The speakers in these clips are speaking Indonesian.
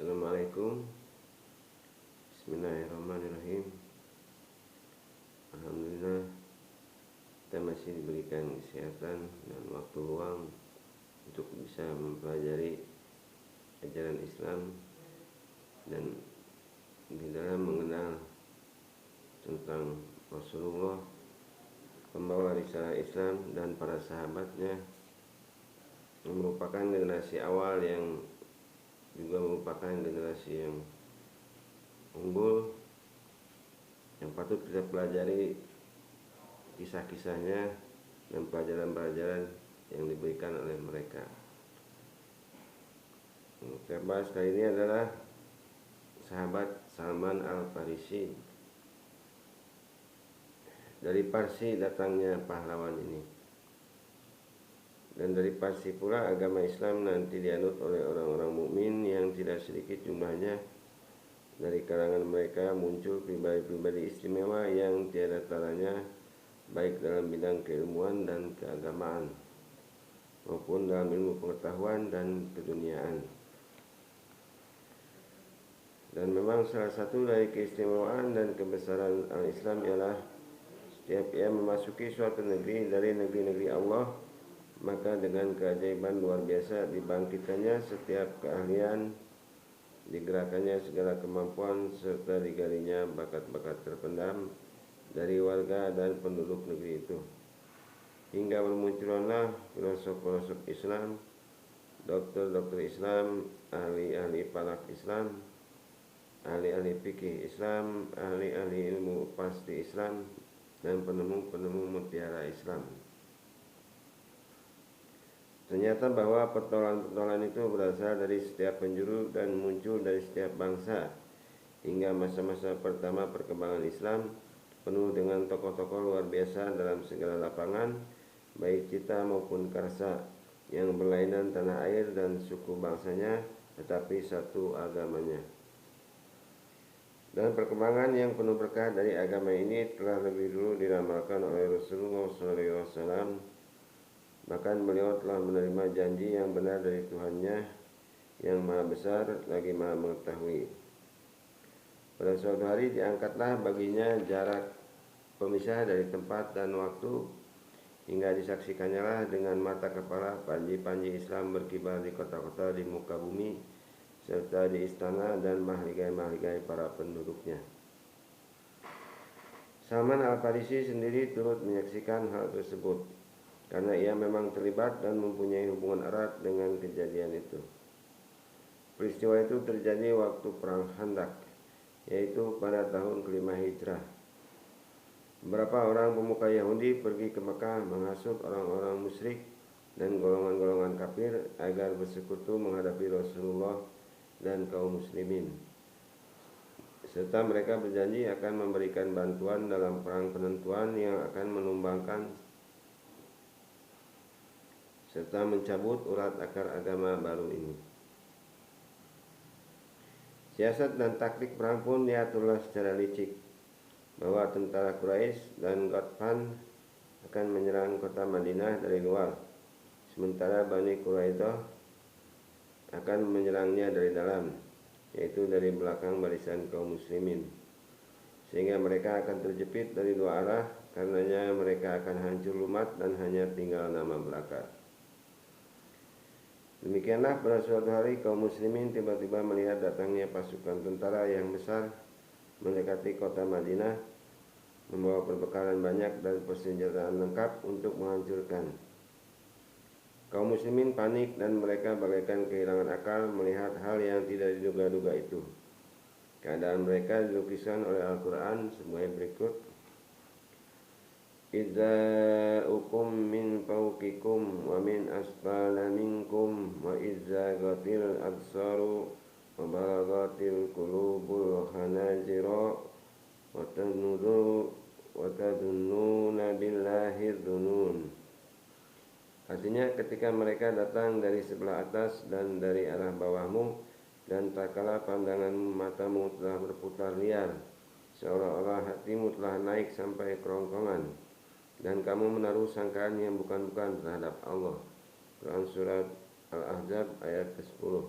Assalamualaikum. Bismillahirrahmanirrahim. Alhamdulillah kita masih diberikan kesehatan dan waktu luang untuk bisa mempelajari ajaran Islam dan di dalam mengenal tentang Rasulullah, pembawa risalah Islam dan para sahabatnya, yang merupakan generasi awal yang juga merupakan generasi yang unggul yang patut kita pelajari kisah-kisahnya dan pelajaran-pelajaran yang diberikan oleh mereka. Kita bahas kali ini adalah sahabat Salman Al-Farisi. Dari Parsi datangnya pahlawan ini, dan dari Parsi pula agama Islam nanti dianut oleh orang-orang mukmin yang tidak sedikit jumlahnya. Dari kalangan mereka muncul pribadi-pribadi istimewa yang tiada taranya, baik dalam bidang keilmuan dan keagamaan maupun dalam ilmu pengetahuan dan keduniaan. Dan memang salah satu dari keistimewaan dan kebesaran al-Islam ialah setiap ia memasuki suatu negeri dari negeri-negeri Allah, maka dengan keajaiban luar biasa dibangkitkannya setiap keahlian, digerakkannya segala kemampuan, serta digalinya bakat-bakat terpendam dari warga dan penduduk negeri itu, hingga bermunculanlah filosof-filosof Islam, dokter-dokter Islam, ahli-ahli falak Islam, ahli-ahli fikih Islam, ahli-ahli ilmu pasti Islam, dan penemu-penemu mutiara Islam. Ternyata bahwa pertolongan itu berasal dari setiap penjuru dan muncul dari setiap bangsa, hingga masa-masa pertama perkembangan Islam penuh dengan tokoh-tokoh luar biasa dalam segala lapangan, baik cita maupun karsa, yang berlainan tanah air dan suku bangsanya, tetapi satu agamanya. Dan perkembangan yang penuh berkah dari agama ini telah lebih dulu diramalkan oleh Rasulullah SAW. Bahkan beliau telah menerima janji yang benar dari Tuhannya yang maha besar lagi maha mengetahui. Pada suatu hari diangkatlah baginya jarak pemisah dari tempat dan waktu, hingga disaksikannya lah dengan mata kepala panji-panji Islam berkibar di kota-kota di muka bumi, serta di istana dan mahligai-mahligai para penduduknya. Salman Al-Farisi sendiri turut menyaksikan hal tersebut, karena ia memang terlibat dan mempunyai hubungan erat dengan kejadian itu. Peristiwa itu terjadi waktu Perang Khandaq, yaitu pada tahun ke-5 Hijrah. Beberapa orang pemuka Yahudi pergi ke Mekah menghasut orang-orang musyrik dan golongan-golongan kafir agar bersekutu menghadapi Rasulullah dan kaum muslimin, serta mereka berjanji akan memberikan bantuan dalam perang penentuan yang akan menumbangkan serta mencabut urat akar agama baru ini. Siasat dan taktik perang pun diaturlah secara licik, bahwa tentara Quraisy dan Ghatfan akan menyerang kota Madinah dari luar, sementara Bani Quraidah akan menyerangnya dari dalam, yaitu dari belakang barisan kaum muslimin, sehingga mereka akan terjepit dari dua arah. Karenanya mereka akan hancur lumat dan hanya tinggal nama belaka. Demikianlah pada suatu hari kaum muslimin tiba-tiba melihat datangnya pasukan tentara yang besar mendekati kota Madinah, membawa perbekalan banyak dan persenjataan lengkap untuk menghancurkan. Kaum muslimin panik dan mereka bagaikan kehilangan akal melihat hal yang tidak diduga-duga itu. Keadaan mereka dilukiskan oleh Al-Quran sebagai berikut: Idza ukum min fawqikum wa min asfala minkum wa idza gatil absaru wa balagatil qulubul khanajira wa tadunnuna billahi dhunun. Artinya, ketika mereka datang dari sebelah atas dan dari arah bawahmu, dan tak kala pandangan matamu telah berputar liar, seolah-olah hatimu telah naik sampai kerongkongan, dan kamu menaruh sangkaan yang bukan-bukan terhadap Allah. Quran Surat Al-Ahzab ayat ke-10.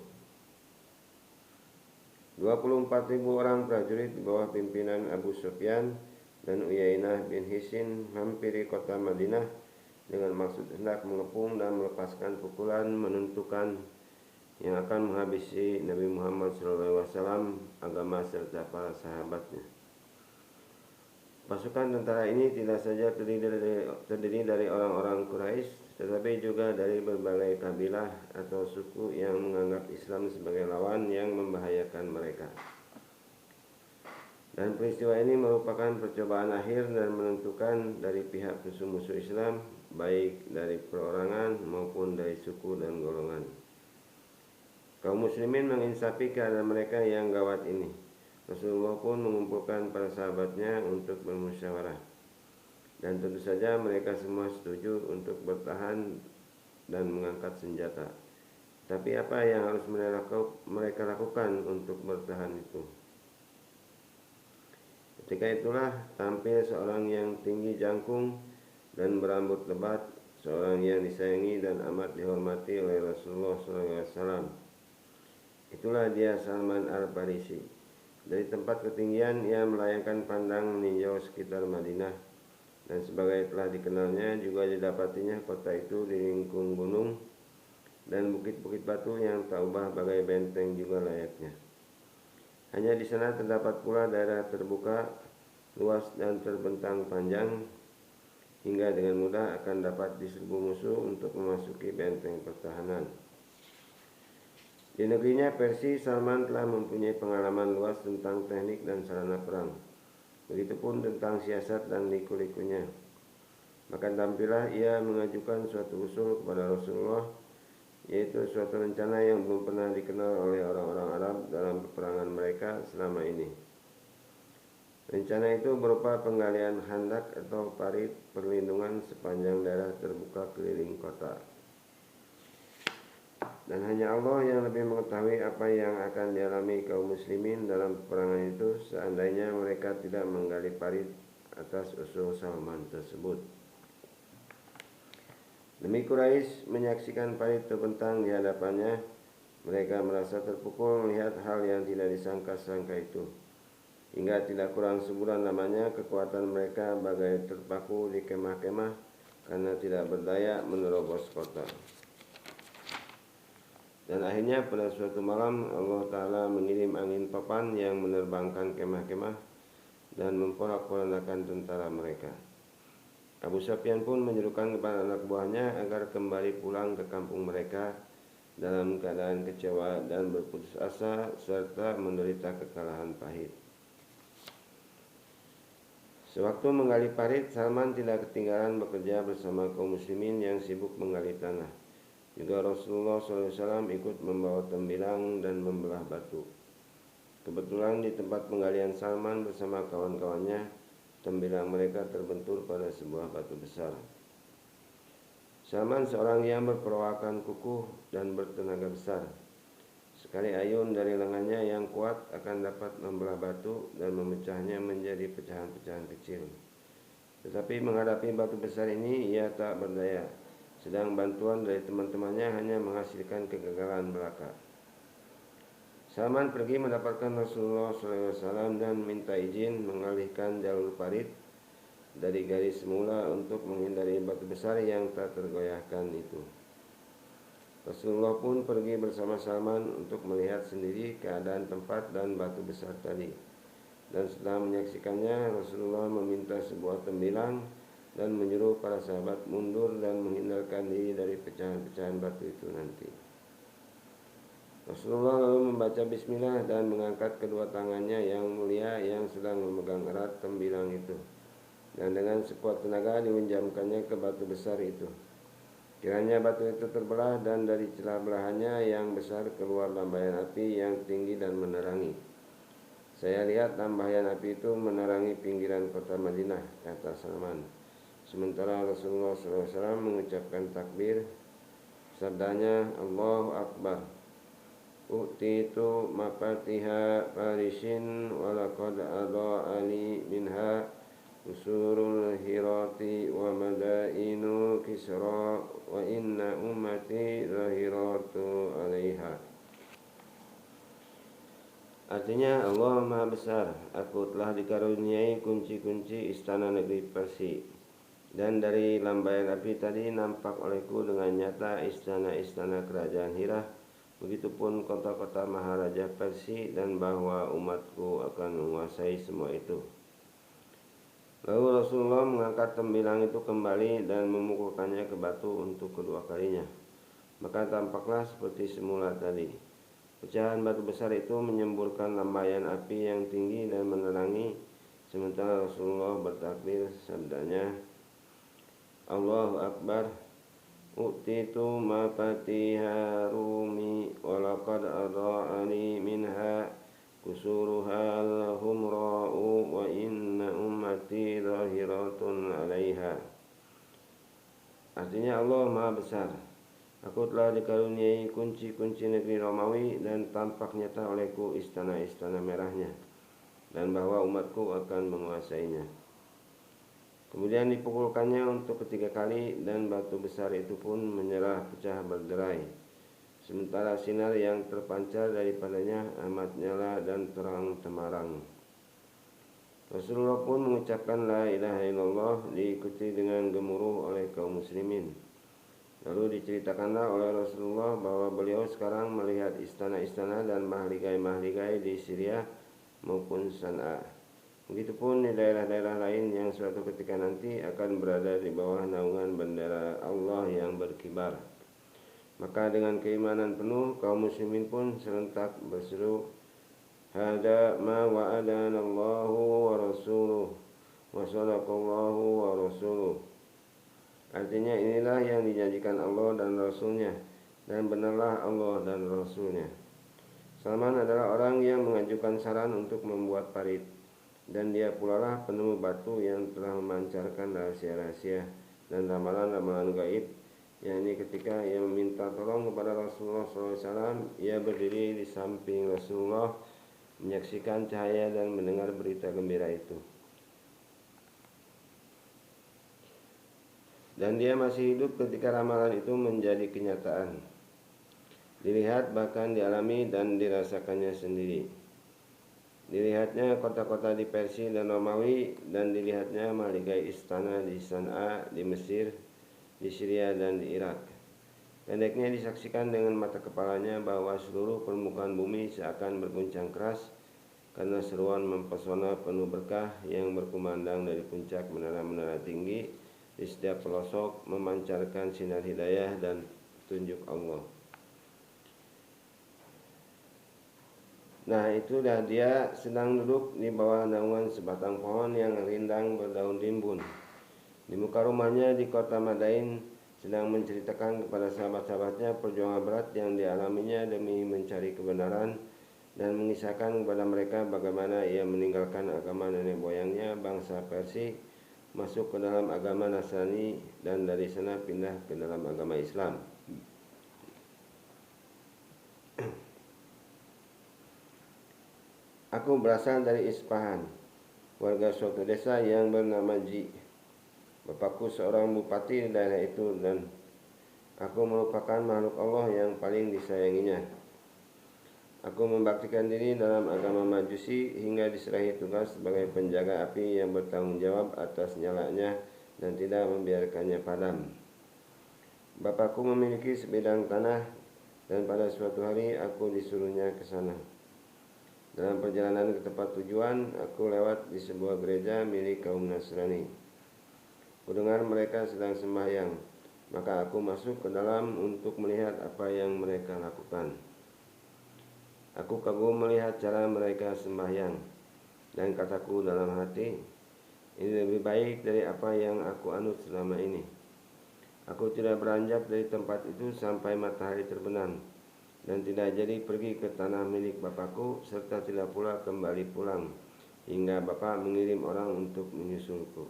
24.000 orang prajurit di bawah pimpinan Abu Sufyan dan Uyainah bin Hisn menghampiri kota Madinah dengan maksud hendak mengepung dan melepaskan pukulan menentukan yang akan menghabisi Nabi Muhammad SAW, agama serta para sahabatnya. Pasukan tentara ini tidak saja terdiri dari orang-orang Quraisy, tetapi juga dari berbagai kabilah atau suku yang menganggap Islam sebagai lawan yang membahayakan mereka. Dan peristiwa ini merupakan percobaan akhir dan menentukan dari pihak musuh-musuh Islam, baik dari perorangan maupun dari suku dan golongan. Kaum muslimin menginsafi keadaan mereka yang gawat ini. Rasulullah pun mengumpulkan para sahabatnya untuk bermusyawarah. Dan tentu saja mereka semua setuju untuk bertahan dan mengangkat senjata. Tapi apa yang harus mereka lakukan untuk bertahan itu? Ketika itulah tampil seorang yang tinggi jangkung dan berambut lebat, seorang yang disayangi dan amat dihormati oleh Rasulullah SAW. Itulah dia Salman Al-Farisi. Dari tempat ketinggian ia melayangkan pandang meninjau sekitar Madinah, dan sebagai telah dikenalnya juga didapatinya kota itu dilingkung gunung dan bukit-bukit batu yang tak ubah bagai benteng juga layaknya. Hanya di sana terdapat pula daerah terbuka, luas dan terbentang panjang, hingga dengan mudah akan dapat diserbu musuh untuk memasuki benteng pertahanan. Di negerinya Persia, Salman telah mempunyai pengalaman luas tentang teknik dan sarana perang. Begitupun tentang siasat dan liku-likunya. Maka tampillah ia mengajukan suatu usul kepada Rasulullah, yaitu suatu rencana yang belum pernah dikenal oleh orang-orang Arab dalam peperangan mereka selama ini. Rencana itu berupa penggalian handak atau parit perlindungan sepanjang daerah terbuka keliling kota. Dan hanya Allah yang lebih mengetahui apa yang akan dialami kaum muslimin dalam peperangan itu seandainya mereka tidak menggali parit atas usul Salman tersebut. Demi Quraisy menyaksikan parit terbentang di hadapannya, mereka merasa terpukul melihat hal yang tidak disangka-sangka itu. Hingga tidak kurang sebulan lamanya kekuatan mereka bagai terpaku di kemah-kemah karena tidak berdaya menerobos kota. Dan akhirnya pada suatu malam Allah Ta'ala mengirim angin topan yang menerbangkan kemah-kemah dan memporak-porandakan tentara mereka. Abu Sufyan pun menyerukan kepada anak buahnya agar kembali pulang ke kampung mereka dalam keadaan kecewa dan berputus asa serta menderita kekalahan pahit. Sewaktu menggali parit, Salman tidak ketinggalan bekerja bersama kaum muslimin yang sibuk menggali tanah. Juga Rasulullah SAW ikut membawa tembilang dan membelah batu. Kebetulan di tempat penggalian Salman bersama kawan-kawannya, tembilang mereka terbentur pada sebuah batu besar. Salman seorang yang berperawakan kukuh dan bertenaga besar. Sekali ayun dari lengannya yang kuat akan dapat membelah batu dan memecahnya menjadi pecahan-pecahan kecil. Tetapi menghadapi batu besar ini ia tak berdaya. Sedang bantuan dari teman-temannya hanya menghasilkan kegagalan belaka. Salman pergi mendapatkan Rasulullah SAW dan minta izin mengalihkan jalur parit dari garis semula untuk menghindari batu besar yang tak tergoyahkan itu. Rasulullah pun pergi bersama Salman untuk melihat sendiri keadaan tempat dan batu besar tadi. Dan setelah menyaksikannya, Rasulullah meminta sebuah tembilang dan menyuruh para sahabat mundur dan menghindarkan diri dari pecahan-pecahan batu itu nanti. Rasulullah lalu membaca bismillah dan mengangkat kedua tangannya yang mulia yang sedang memegang erat tembilang itu, dan dengan sekuat tenaga diunjamkannya ke batu besar itu. Kiranya batu itu terbelah dan dari celah belahannya yang besar keluar lambaian api yang tinggi dan menerangi. Saya lihat lambaian api itu menerangi pinggiran kota Madinah, kata Salman. Sementara Rasulullah SAW mengucapkan takbir, sabdanya Allahu Akbar. Utitu mafatiha Farisin walaqad adha'ani minha usurul hirati wa madainu Kisra wa inna ummati zahiratu alaiha. Artinya Allah Maha Besar, aku telah dikaruniai kunci-kunci istana negeri Persia. Dan dari lambaian api tadi nampak olehku dengan nyata istana-istana kerajaan Hira, begitupun kota-kota Maharaja Persia, dan bahwa umatku akan menguasai semua itu. Lalu Rasulullah mengangkat tembilang itu kembali dan memukulkannya ke batu untuk kedua kalinya. Maka tampaklah seperti semula tadi. Pecahan batu besar itu menyemburkan lambaian api yang tinggi dan menerangi, sementara Rasulullah bertakbir, sabdanya, Allahu Akbar, utitu mafatiha rumi walaqad adha'ani minha kusuruha al-humra'u wa inna ummati zahiratun alaiha. Artinya Allah Maha Besar, aku telah dikaruniai kunci-kunci negeri Romawi dan tampak nyata olehku istana-istana merahnya, dan bahwa umatku akan menguasainya. Kemudian dipukulkannya untuk ketiga kali, dan batu besar itu pun menyerah pecah berderai. Sementara sinar yang terpancar daripadanya amat nyala dan terang temarang. Rasulullah pun mengucapkan la ilaha illallah diikuti dengan gemuruh oleh kaum muslimin. Lalu diceritakanlah oleh Rasulullah bahwa beliau sekarang melihat istana-istana dan mahligai-mahligai di Syria maupun San'a. Begitupun di daerah-daerah lain yang suatu ketika nanti akan berada di bawah naungan bendera Allah yang berkibar. Maka dengan keimanan penuh kaum muslimin pun serentak berseru, Hada ma wa'adana Allahu wa rasuluh wa sadaqallahu wa rasuluh. Artinya inilah yang dijanjikan Allah dan Rasulnya, dan benarlah Allah dan Rasulnya. Salman adalah orang yang mengajukan saran untuk membuat parit, dan dia pula lah penemu batu yang telah memancarkan rahasia-rahasia dan ramalan-ramalan gaib, yakni ketika ia meminta tolong kepada Rasulullah SAW, ia berdiri di samping Rasulullah, menyaksikan cahaya dan mendengar berita gembira itu. Dan dia masih hidup ketika ramalan itu menjadi kenyataan. Dilihat, bahkan dialami dan dirasakannya sendiri. Dilihatnya kota-kota di Persia dan Romawi, dan dilihatnya mahligai istana di San'a, di Mesir, di Syria, dan di Irak. Pendeknya disaksikan dengan mata kepalanya bahwa seluruh permukaan bumi seakan berguncang keras karena seruan mempesona penuh berkah yang berkumandang dari puncak menara-menara tinggi di setiap pelosok, memancarkan sinar hidayah dan petunjuk Allah. Nah, itulah dia sedang duduk di bawah naungan sebatang pohon yang rindang berdaun rimbun. Di muka rumahnya di kota Madain sedang menceritakan kepada sahabat-sahabatnya perjuangan berat yang dialaminya demi mencari kebenaran, dan mengisahkan kepada mereka bagaimana ia meninggalkan agama nenek moyangnya bangsa Persia, masuk ke dalam agama Nasrani, dan dari sana pindah ke dalam agama Islam. Aku berasal dari Ispahan, warga suatu desa yang bernama Ji. Bapakku seorang bupati di daerah itu, dan aku merupakan makhluk Allah yang paling disayanginya. Aku membaktikan diri dalam agama Majusi hingga diserahi tugas sebagai penjaga api yang bertanggung jawab atas nyalanya dan tidak membiarkannya padam. Bapakku memiliki sebidang tanah, dan pada suatu hari aku disuruhnya ke sana. Dalam perjalanan ke tempat tujuan, aku lewat di sebuah gereja milik kaum Nasrani. Kudengar mereka sedang sembahyang, maka aku masuk ke dalam untuk melihat apa yang mereka lakukan. Aku kagum melihat cara mereka sembahyang, dan kataku dalam hati, ini lebih baik dari apa yang aku anut selama ini. Aku tidak beranjak dari tempat itu sampai matahari terbenam, dan tidak jadi pergi ke tanah milik bapakku, serta tidak pula kembali pulang, hingga bapak mengirim orang untuk menyusulku.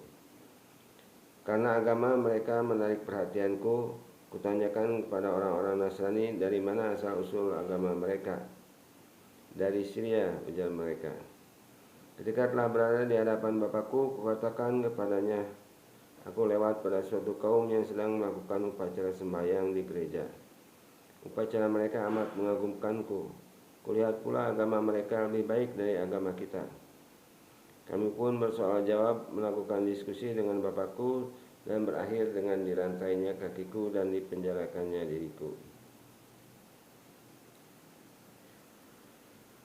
Karena agama mereka menarik perhatianku, kutanyakan kepada orang-orang Nasrani dari mana asal-usul agama mereka. Dari Syria, ujar mereka. Ketika telah berada di hadapan bapakku, kukatakan kepadanya, aku lewat pada suatu kaum yang sedang melakukan upacara sembahyang di gereja. Upacara mereka amat mengagumkanku. Kulihat pula agama mereka lebih baik dari agama kita. Kami pun bersoal jawab, melakukan diskusi dengan bapakku, dan berakhir dengan dirantainya kakiku dan dipenjarakannya diriku.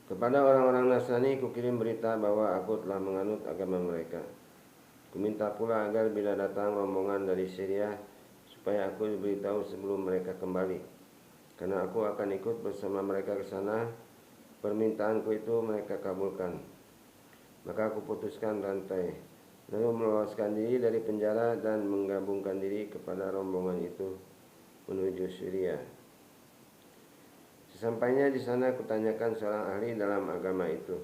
Kepada orang-orang Nasrani kukirim berita bahwa aku telah menganut agama mereka. Kuminta pula agar bila datang rombongan dari Syria, supaya aku diberitahu sebelum mereka kembali, karena aku akan ikut bersama mereka ke sana. Permintaanku itu mereka kabulkan. Maka aku putuskan rantai, lalu meloloskan diri dari penjara dan menggabungkan diri kepada rombongan itu menuju Syria. Sesampainya di sana kutanyakan seorang ahli dalam agama itu.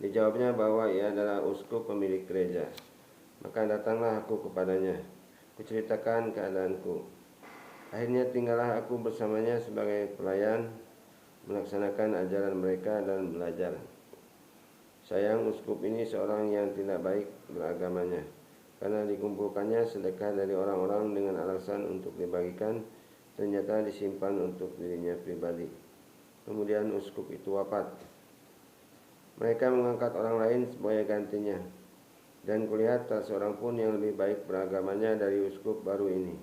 Dijawabnya bahwa ia adalah uskup pemilik gereja. Maka datanglah aku kepadanya, kuceritakan keadaanku. Akhirnya tinggallah aku bersamanya sebagai pelayan, melaksanakan ajaran mereka dan belajar. Sayang, uskup ini seorang yang tidak baik beragamanya, karena dikumpulkannya sedekah dari orang-orang dengan alasan untuk dibagikan, ternyata disimpan untuk dirinya pribadi. Kemudian uskup itu wafat. Mereka mengangkat orang lain sebagai gantinya, dan kulihat tak seorang pun yang lebih baik beragamanya dari uskup baru ini.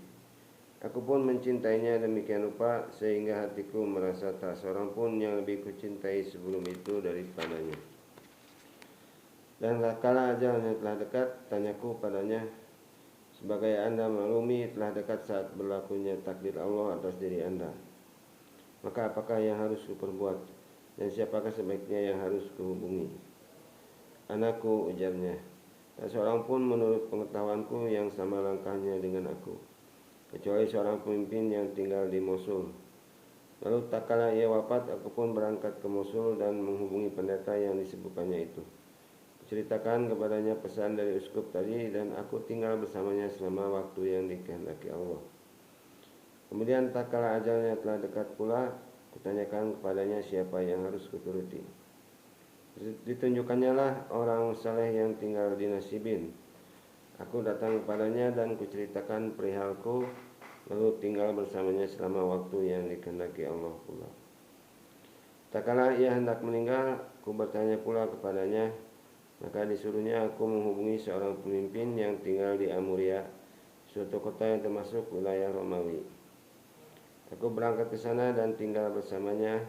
Aku pun mencintainya demikian rupa, sehingga hatiku merasa tak seorang pun yang lebih kucintai sebelum itu daripadanya. Dan kala ajalnya telah dekat, tanyaku padanya, sebagai anda maklumi telah dekat saat berlakunya takdir Allah atas diri anda. Maka apakah yang harus kuperbuat, dan siapakah sebaiknya yang harus kuhubungi? Anakku, ujarnya, tak seorang pun menurut pengetahuanku yang sama langkahnya dengan aku, kecuali seorang pemimpin yang tinggal di Mosul. Lalu tak kala ia wafat, aku pun berangkat ke Mosul dan menghubungi pendeta yang disebutkannya itu. Ceritakan kepadanya pesan dari uskup tadi, dan aku tinggal bersamanya selama waktu yang dikehendaki Allah. Kemudian tak kala ajalnya telah dekat pula, kutanyakan kepadanya siapa yang harus kuturuti. Ditunjukkannya lah orang saleh yang tinggal di Nasibin. Aku datang kepadanya dan kuceritakan perihalku, lalu tinggal bersamanya selama waktu yang dikehendaki Allah pula. Tak kala ia hendak meninggal, ku bertanya pula kepadanya, maka disuruhnya aku menghubungi seorang pemimpin yang tinggal di Amuria, suatu kota yang termasuk wilayah Romawi. Aku berangkat ke sana dan tinggal bersamanya,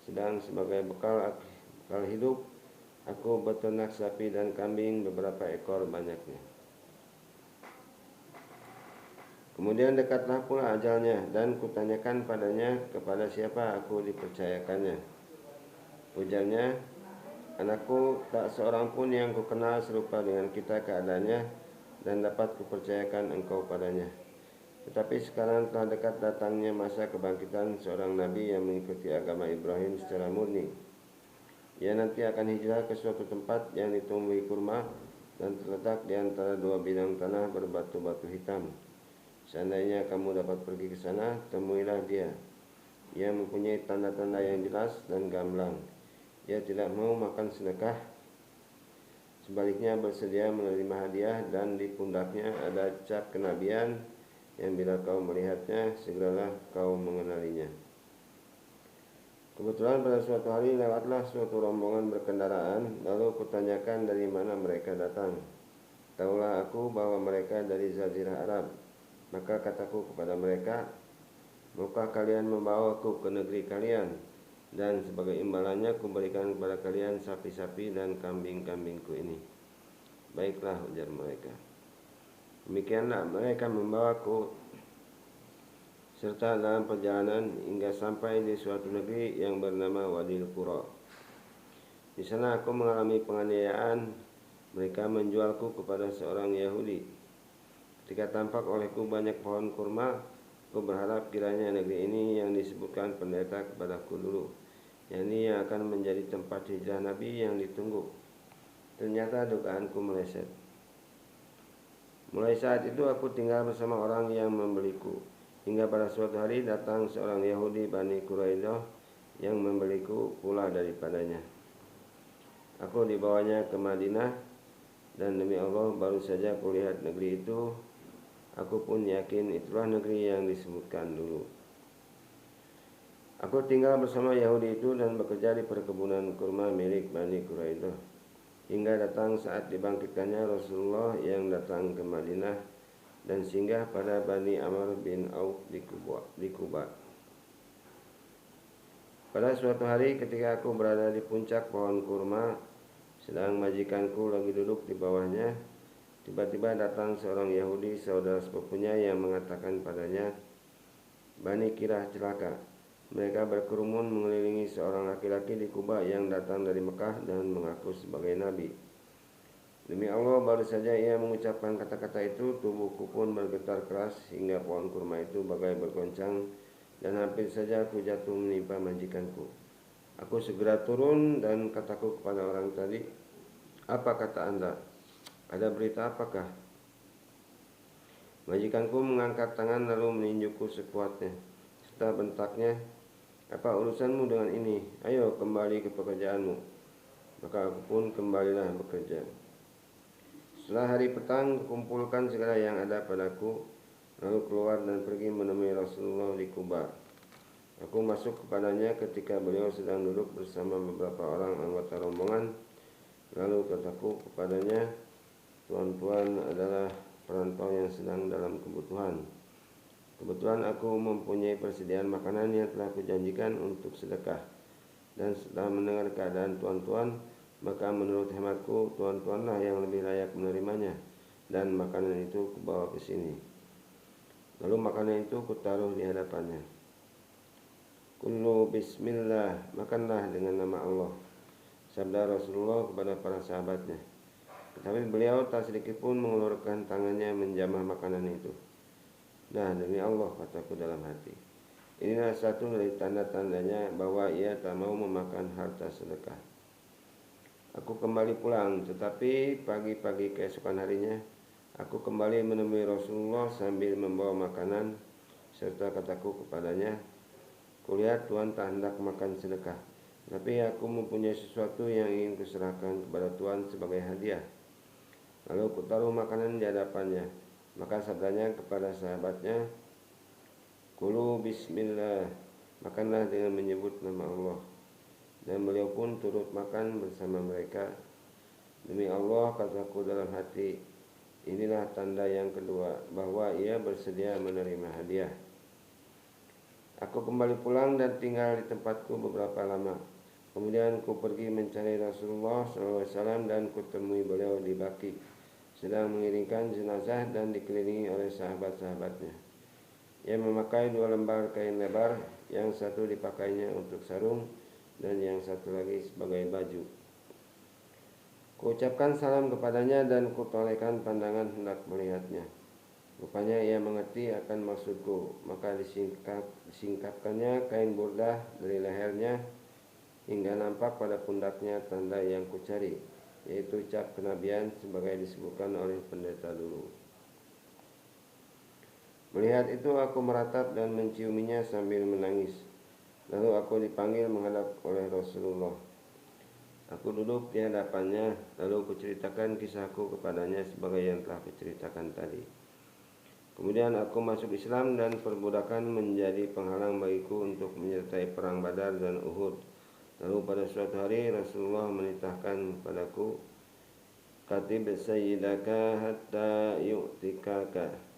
sedang sebagai bekal hidup, aku beternak sapi dan kambing beberapa ekor banyaknya. Kemudian dekatlah pula ajalnya, dan kutanyakan padanya kepada siapa aku dipercayakannya. Ujarnya, anakku, tak seorang pun yang kukenal serupa dengan kita keadaannya, dan dapat kupercayakan engkau padanya. Tetapi sekarang telah dekat datangnya masa kebangkitan seorang nabi yang mengikuti agama Ibrahim secara murni. Ia nanti akan hijrah ke suatu tempat yang ditumbuhi kurma dan terletak di antara dua bidang tanah berbatu-batu hitam. Seandainya kamu dapat pergi ke sana, temuilah dia. Ia mempunyai tanda-tanda yang jelas dan gamblang. Ia tidak mau makan sedekah, sebaliknya bersedia menerima hadiah, dan di pundaknya ada cap kenabian yang bila kau melihatnya, segeralah kau mengenalinya. Kebetulan pada suatu hari lewatlah suatu rombongan berkendaraan, lalu kutanyakan dari mana mereka datang. Tahulah aku bahwa mereka dari Jazirah Arab. Maka kataku kepada mereka, maukah kalian membawaku ke negeri kalian, dan sebagai imbalannya kuberikan kepada kalian sapi-sapi dan kambing-kambingku ini. Baiklah, ujar mereka. Demikianlah mereka membawaku serta dalam perjalanan hingga sampai di suatu negeri yang bernama Wadil Qura. Di sana aku mengalami penganiayaan. Mereka menjualku kepada seorang Yahudi. Ketika tampak olehku banyak pohon kurma, aku berharap kiranya negeri ini yang disebutkan pendeta kepadaku dulu, yakni yang akan menjadi tempat hijrah Nabi yang ditunggu. Ternyata dugaanku meleset. Mulai saat itu aku tinggal bersama orang yang membeliku, hingga pada suatu hari datang seorang Yahudi Bani Quraidah yang membeliku pula daripadanya. Aku dibawanya ke Madinah, dan demi Allah baru saja kulihat negeri itu, aku pun yakin itulah negeri yang disebutkan dulu. Aku tinggal bersama Yahudi itu dan bekerja di perkebunan kurma milik Bani Quraidah hingga datang saat dibangkitkannya Rasulullah yang datang ke Madinah dan singgah pada Bani Amr bin Auf di Kuba. Pada suatu hari ketika aku berada di puncak pohon kurma, sedang majikanku lagi duduk di bawahnya, tiba-tiba datang seorang Yahudi saudara sepupunya yang mengatakan padanya, Bani Kirah celaka. Mereka berkerumun mengelilingi seorang laki-laki di Kuba yang datang dari Mekah dan mengaku sebagai Nabi. Demi Allah, baru saja ia mengucapkan kata-kata itu, tubuhku pun bergetar keras hingga pohon kurma itu bagai bergoncang dan hampir saja aku jatuh menimpa majikanku. Aku segera turun dan kataku kepada orang tadi, apa kata Anda? Ada berita apakah? Majikanku mengangkat tangan lalu meninjuku sekuatnya. Serta bentaknya, apa urusanmu dengan ini? Ayo kembali ke pekerjaanmu. Maka aku pun kembalilah bekerja. Setelah hari petang, kumpulkan segala yang ada padaku, lalu keluar dan pergi menemui Rasulullah di Kuba. Aku masuk kepadanya ketika beliau sedang duduk bersama beberapa orang anggota rombongan. Lalu kataku kepadanya, tuan-tuan adalah perantau yang sedang dalam kebutuhan. Kebetulan aku mempunyai persediaan makanan yang telah kujanjikan untuk sedekah. Dan setelah mendengar keadaan tuan-tuan, maka menurut hematku tuan-tuanlah yang lebih layak menerimanya. Dan makanan itu kubawa ke sini. Lalu makanan itu kutaruh di hadapannya. Kullu bismillah, makanlah dengan nama Allah, sabda Rasulullah kepada para sahabatnya. Tetapi beliau tak sedikit pun mengulurkan tangannya menjamah makanan itu. Nah, demi Allah, kataku dalam hati, inilah satu dari tanda-tandanya bahwa ia tak mau memakan harta sedekah. Aku kembali pulang, tetapi pagi-pagi keesokan harinya, aku kembali menemui Rasulullah sambil membawa makanan, serta kataku kepadanya, kulihat Tuhan tak hendak makan sedekah, tapi aku mempunyai sesuatu yang ingin kuserahkan kepada Tuhan sebagai hadiah. Lalu kutaruh makanan di hadapannya. Maka sabdanya kepada sahabatnya, Kulu bismillah, makanlah dengan menyebut nama Allah. Dan beliau pun turut makan bersama mereka. Demi Allah, kataku dalam hati, inilah tanda yang kedua, bahwa ia bersedia menerima hadiah. Aku kembali pulang dan tinggal di tempatku beberapa lama. Kemudian ku pergi mencari Rasulullah SAW dan kutemui beliau di Baqi, sedang mengiringkan jenazah dan dikelilingi oleh sahabat-sahabatnya. Ia memakai 2 lembar kain lebar, yang satu dipakainya untuk sarung dan yang satu lagi sebagai baju. Kuucapkan salam kepadanya dan kutolekan pandangan hendak melihatnya. Rupanya ia mengerti akan maksudku, maka disingkapkannya kain burdah dari lehernya hingga nampak pada pundaknya tanda yang kucari, yaitu cap kenabian sebagai disebutkan oleh pendeta dulu. Melihat itu aku meratap dan menciuminya sambil menangis. Lalu aku dipanggil menghadap oleh Rasulullah. Aku duduk di hadapannya, lalu kuceritakan kisahku kepadanya sebagai yang telah kuceritakan tadi. Kemudian aku masuk Islam dan perbudakan menjadi penghalang bagiku untuk menyertai perang Badar dan Uhud. Lalu pada suatu hari Rasulullah menitahkan padaku, Katib sayyidaka hatta yu'tikaka.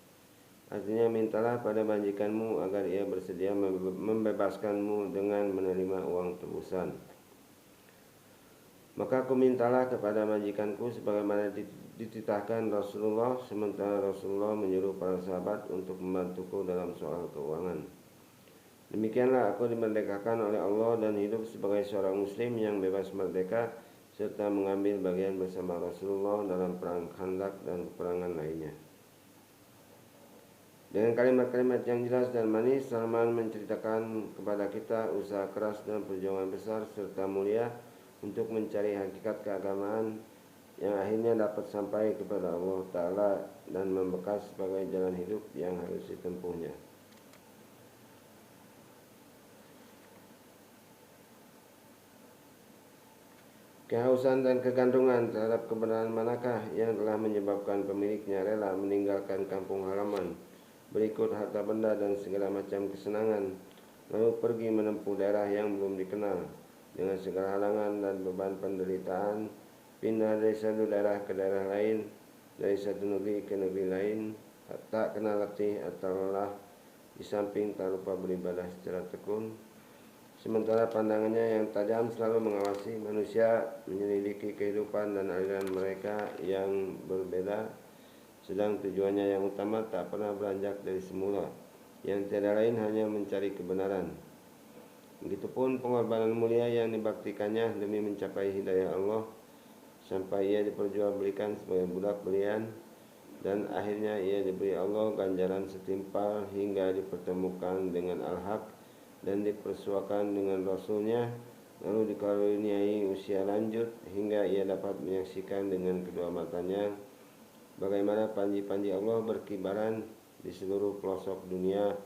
Artinya, mintalah pada majikanmu agar ia bersedia membebaskanmu dengan menerima uang tebusan. Maka aku mintalah kepada majikanku sebagaimana dititahkan Rasulullah, sementara Rasulullah menyuruh para sahabat untuk membantuku dalam soal keuangan. Demikianlah aku dimerdekakan oleh Allah dan hidup sebagai seorang muslim yang bebas merdeka, serta mengambil bagian bersama Rasulullah dalam perang Khandaq dan peperangan lainnya. Dengan kalimat-kalimat yang jelas dan manis, Salman menceritakan kepada kita usaha keras dan perjuangan besar serta mulia untuk mencari hakikat keagamaan yang akhirnya dapat sampai kepada Allah Ta'ala dan membekas sebagai jalan hidup yang harus ditempuhnya. Kehausan dan kegandungan terhadap kebenaran manakah yang telah menyebabkan pemiliknya rela meninggalkan kampung halaman, berikut harta benda dan segala macam kesenangan, lalu pergi menempuh daerah yang belum dikenal dengan segala halangan dan beban penderitaan, pindah dari satu daerah ke daerah lain, dari satu negeri ke negeri lain, tak kenal letih atau lelah, di samping tak lupa beribadah secara tekun. Sementara pandangannya yang tajam selalu mengawasi manusia, menyelidiki kehidupan dan aliran mereka yang berbeda, sedang tujuannya yang utama tak pernah beranjak dari semula, yang tiada lain hanya mencari kebenaran. Begitupun pengorbanan mulia yang dibaktikannya demi mencapai hidayah Allah, sampai ia diperjualbelikan sebagai budak belian, dan akhirnya ia diberi Allah ganjaran setimpal hingga dipertemukan dengan Al-Haq dan dipersuakan dengan Rasulnya, lalu dikaruniai usia lanjut hingga ia dapat menyaksikan dengan kedua matanya bagaimana panji-panji Allah berkibaran di seluruh pelosok dunia,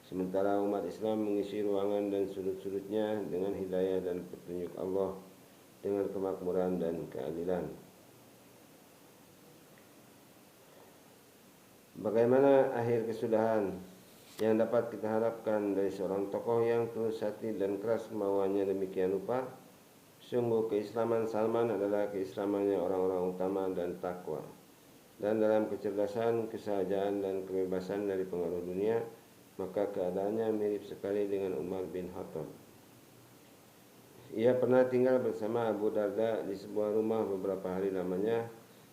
sementara umat Islam mengisi ruangan dan sudut-sudutnya dengan hidayah dan petunjuk Allah, dengan kemakmuran dan keadilan. Bagaimana akhir kesudahan yang dapat kita harapkan dari seorang tokoh yang tulus hati dan keras kemauannya demikian rupa? Sungguh keislaman Salman adalah keislamannya orang-orang utama dan takwa, dan dalam kecerdasan, kesahajaan dan kebebasan dari pengaruh dunia, maka keadaannya mirip sekali dengan Umar bin Khattab. Ia pernah tinggal bersama Abu Darda di sebuah rumah beberapa hari lamanya,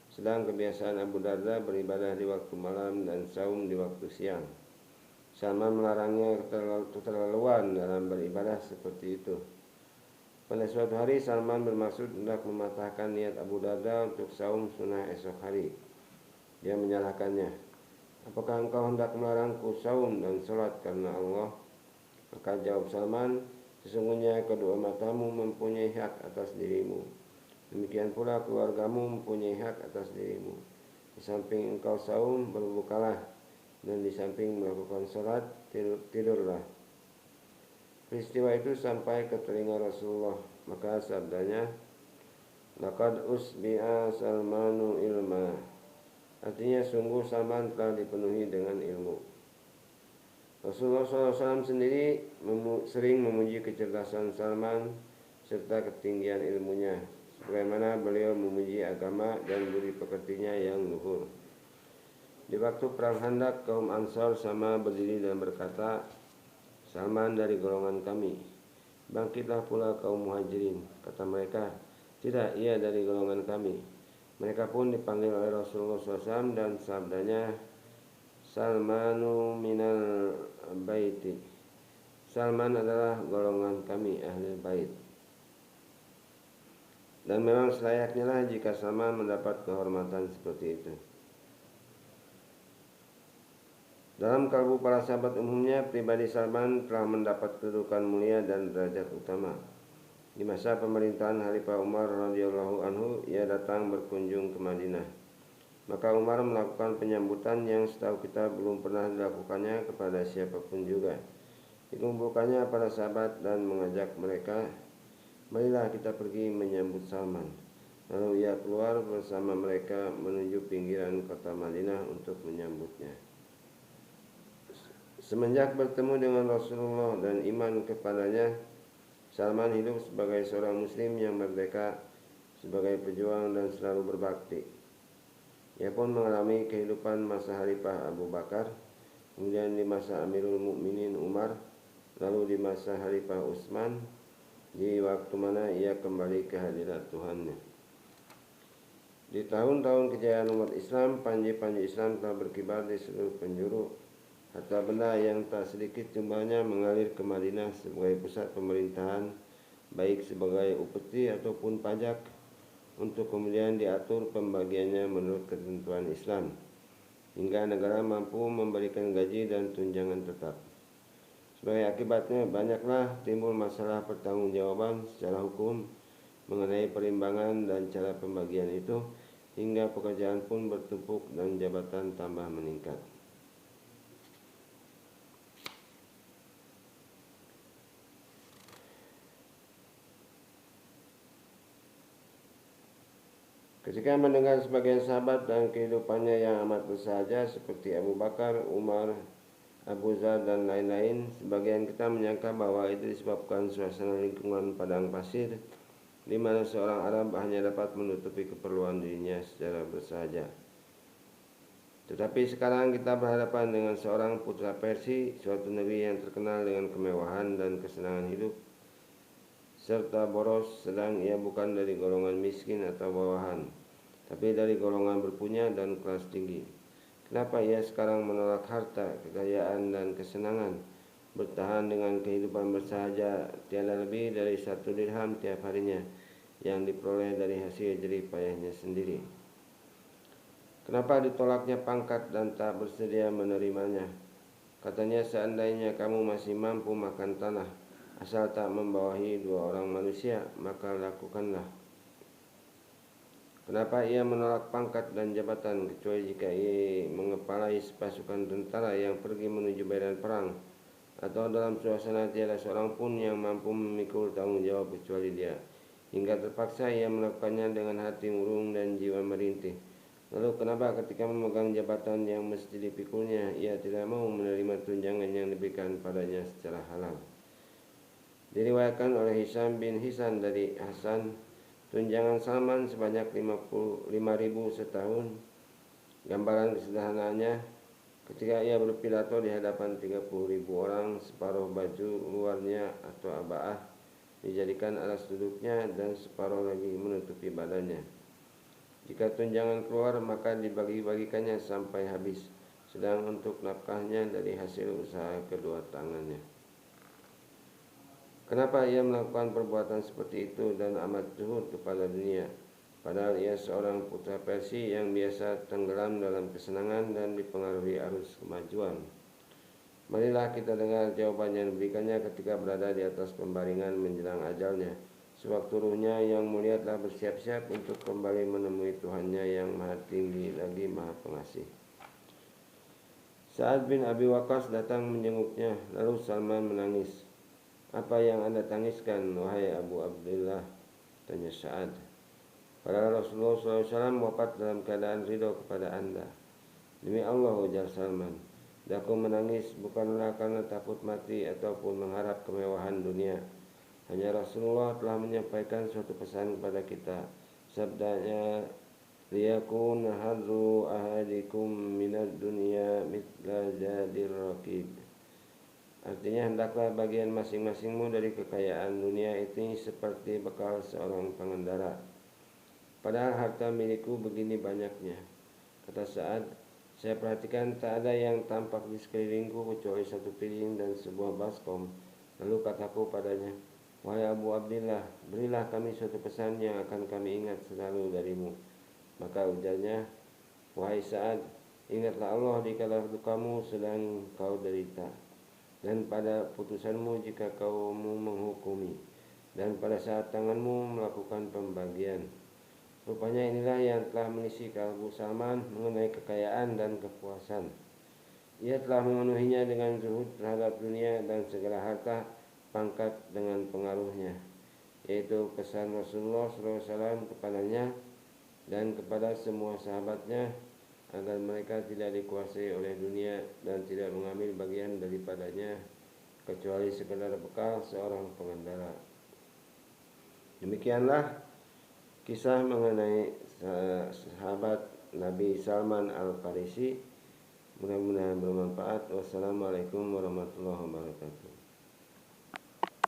sedang kebiasaan Abu Darda beribadah di waktu malam dan saum di waktu siang. Salman melarangnya keterlaluan dalam beribadah seperti itu. Pada suatu hari Salman bermaksud hendak mematahkan niat Abu Darda untuk saum sunnah esok hari. Dia menyalahkannya. Apakah engkau hendak melarangku saum dan sholat karena Allah? Maka jawab Salman, sesungguhnya kedua matamu mempunyai hak atas dirimu. Demikian pula keluargamu mempunyai hak atas dirimu. Di samping engkau saum, berbukalah, dan di samping melakukan sholat, tidurlah. Peristiwa itu sampai ke telinga Rasulullah, maka sabdanya, laqad usbi'a Salmanu ilma. Artinya sungguh Salman telah dipenuhi dengan ilmu. Rasulullah SAW sendiri sering memuji kecerdasan Salman serta ketinggian ilmunya, sebagaimana beliau memuji agama dan budi pekertinya yang luhur. Di waktu perang Khandaq, kaum Ansar sama berdiri dan berkata, Salman dari golongan kami. Bangkitlah pula kaum Muhajirin, kata mereka, tidak, ia dari golongan kami. Mereka pun dipanggil oleh Rasulullah SAW dan sabdanya, Salmanu minal baiti. Salman adalah golongan kami, ahli bait. Dan memang selayaknya lah jika Salman mendapat kehormatan seperti itu. Dalam kalbu para sahabat umumnya, pribadi Salman telah mendapat kedudukan mulia dan derajat utama. Di masa pemerintahan Khalifah Umar radhiyallahu anhu, ia datang berkunjung ke Madinah. Maka Umar melakukan penyambutan yang setahu kita belum pernah dilakukannya kepada siapapun juga. Dikumpulkannya para sahabat dan mengajak mereka, marilah kita pergi menyambut Salman. Lalu ia keluar bersama mereka menuju pinggiran kota Madinah untuk menyambutnya. Semenjak bertemu dengan Rasulullah dan iman kepadanya, Salman hidup sebagai seorang muslim yang merdeka, sebagai pejuang dan selalu berbakti. Ia pun mengalami kehidupan masa Khalifah Abu Bakar, kemudian di masa Amirul Mukminin Umar, lalu di masa Khalifah Utsman, di waktu mana ia kembali ke hadirat Tuhannya. Di tahun-tahun kejayaan umat Islam, panji-panji Islam telah berkibar di seluruh penjuru. Harta benda yang tak sedikit jumlahnya mengalir ke Madinah sebagai pusat pemerintahan, baik sebagai upeti ataupun pajak, untuk kemudian diatur pembagiannya menurut ketentuan Islam, hingga negara mampu memberikan gaji dan tunjangan tetap. Sebagai akibatnya, banyaklah timbul masalah pertanggungjawaban secara hukum mengenai perimbangan dan cara pembagian itu, hingga pekerjaan pun bertumpuk dan jabatan tambah meningkat. Ketika mendengar sebagian sahabat dan kehidupannya yang amat bersahaja seperti Abu Bakar, Umar, Abu Zar dan lain-lain. Sebagian kita menyangka bahwa itu disebabkan suasana lingkungan padang pasir di mana seorang Arab hanya dapat menutupi keperluan dirinya secara bersahaja. Tetapi sekarang kita berhadapan dengan seorang putra Persia, suatu negeri yang terkenal dengan kemewahan dan kesenangan hidup, serta boros, sedang ia bukan dari golongan miskin atau bawahan, tapi dari golongan berpunya dan kelas tinggi. Kenapa ia sekarang menolak harta, kekayaan, dan kesenangan, bertahan dengan kehidupan bersahaja tiada lebih dari 1 dirham tiap harinya yang diperoleh dari hasil jerih payahnya sendiri? Kenapa ditolaknya pangkat dan tak bersedia menerimanya? Katanya, seandainya kamu masih mampu makan tanah, asal tak membawahi 2 orang manusia, maka lakukanlah. Kenapa ia menolak pangkat dan jabatan, kecuali jika ia mengepalai pasukan tentara yang pergi menuju medan perang, atau dalam suasana tiada seorang pun yang mampu memikul tanggung jawab kecuali dia, hingga terpaksa ia melakukannya dengan hati murung dan jiwa merintih. Lalu kenapa ketika memegang jabatan yang mesti dipikulnya, ia tidak mau menerima tunjangan yang diberikan padanya secara halal? Diriwayatkan oleh Hisham bin Hisan dari Hasan, tunjangan Salman sebanyak 55.000 setahun. Gambaran kesederhanaannya, ketika ia berpidato di hadapan 30.000 orang, separuh baju luarnya atau abaah dijadikan alas duduknya dan separuh lagi menutupi badannya. Jika tunjangan keluar, maka dibagi-bagikannya sampai habis, sedang untuk nafkahnya dari hasil usaha kedua tangannya. Kenapa ia melakukan perbuatan seperti itu dan amat zuhud kepada dunia, padahal ia seorang putra Persia yang biasa tenggelam dalam kesenangan dan dipengaruhi arus kemajuan? Marilah kita dengar jawaban yang diberikannya ketika berada di atas pembaringan menjelang ajalnya, sewaktu ruhnya yang mulia telah bersiap-siap untuk kembali menemui Tuhannya yang maha tinggi lagi maha pengasih. Sa'ad bin Abi Waqqas datang menjenguknya, lalu Salman menangis. Apa yang Anda tangiskan, wahai Abu Abdullah? Tanya Sa'ad. Padahal Rasulullah SAW wafat dalam keadaan ridho kepada Anda. Demi Allah, ujar Salman, aku menangis bukanlah karena takut mati ataupun mengharap kemewahan dunia. Hanya Rasulullah telah menyampaikan suatu pesan kepada kita. Sabdanya, liyakun hadru ahadikum minad dunya mithla jadir rakib. Artinya, hendaklah bagian masing-masingmu dari kekayaan dunia itu seperti bekal seorang pengendara. Padahal harta milikku begini banyaknya. Kata Sa'ad, saya perhatikan tak ada yang tampak di sekelilingku kecuali 1 piring dan sebuah baskom. Lalu kataku padanya, wahai Abu Abdillah, berilah kami suatu pesan yang akan kami ingat selalu darimu. Maka ujarnya, wahai Sa'ad, ingatlah Allah dikala kamu sedang kau derita, dan pada putusanmu jika kamu menghukumi, dan pada saat tanganmu melakukan pembagian. Rupanya inilah yang telah mengisi kalbu Salman mengenai kekayaan dan kepuasan. Ia telah memenuhinya dengan zuhud terhadap dunia dan segala harta, pangkat dengan pengaruhnya, yaitu pesan Rasulullah SAW kepadanya dan kepada semua sahabatnya, agar mereka tidak dikuasai oleh dunia dan tidak mengambil bagian daripadanya kecuali sekadar bekal seorang pengendara. Demikianlah kisah mengenai sahabat Nabi Salman Al-Farisi. Mudah-mudahan bermanfaat. Wassalamualaikum warahmatullahi wabarakatuh.